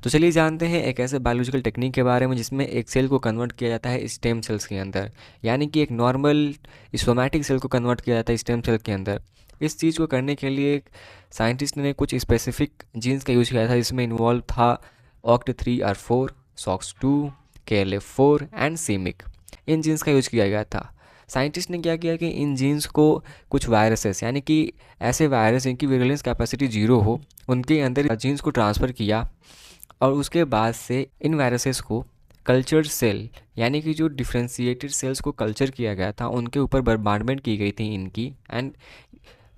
तो चलिए जानते हैं एक ऐसे बायोलॉजिकल टेक्निक के बारे में जिसमें एक सेल को कन्वर्ट किया जाता है स्टेम सेल्स के अंदर, यानी कि एक नॉर्मल सोमैटिक सेल को कन्वर्ट किया जाता है स्टेम सेल के अंदर। इस चीज़ को करने के लिए साइंटिस्ट ने कुछ स्पेसिफिक जीन्स का यूज़ किया था, जिसमें इन्वॉल्व था OCT3R4, SOX2, KLF4 and cMyc. इन जीन्स का यूज़ किया गया था। साइंटिस्ट ने क्या किया कि इन जीन्स को कुछ वायरसेस, यानी कि ऐसे वायरस जिनकी विरुलेंस कैपेसिटी 0 हो, उनके अंदर जीन्स को ट्रांसफ़र किया और उसके बाद से इन वायरसेस को कल्चर्ड सेल, यानी कि जो डिफ्रेंशिएटेड सेल्स को कल्चर किया गया था उनके ऊपर बर्बाडमेंट की गई थी इनकी। एंड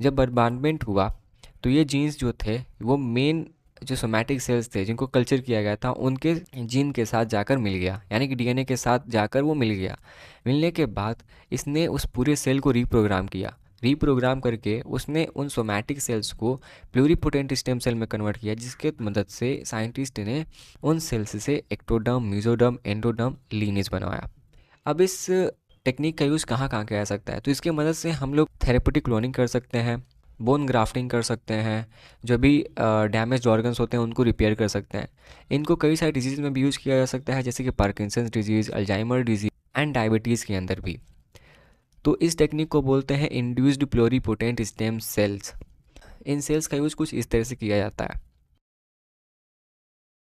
जब बर्बाडमेंट हुआ तो ये जीन्स जो थे वो मेन जो सोमैटिक सेल्स थे जिनको कल्चर किया गया था उनके जीन के साथ जाकर मिल गया, यानी कि डीएनए के साथ जाकर वो मिल गया। मिलने के बाद इसने उस पूरे सेल को रीप्रोग्राम किया। रीप्रोग्राम करके उसने उन सोमैटिक सेल्स को प्लूरीपोटेंट स्टेम सेल में कन्वर्ट किया, जिसके मदद से साइंटिस्ट ने उन सेल्स से एक्टोडर्म, मेसोडर्म, एंडोडर्म, लीनेज बनवाया। अब इस टेक्निक का यूज़ कहाँ कहाँ किया जा सकता है? तो इसके मदद से हम लोग थेरेपेटिक क्लोनिंग कर सकते हैं, बोन ग्राफ्टिंग कर सकते हैं, जो भी डैमेज ऑर्गन्स होते हैं उनको रिपेयर कर सकते हैं। इनको कई सारी डिजीज़ में भी यूज़ किया जा सकता है, जैसे कि Parkinson's disease, Alzheimer disease and diabetes के अंदर भी। तो इस टेक्निक को बोलते हैं इंड्यूस्ड प्लूरीपोटेंट स्टेम सेल्स। इन सेल्स का यूज़ कुछ इस तरह से किया जाता है।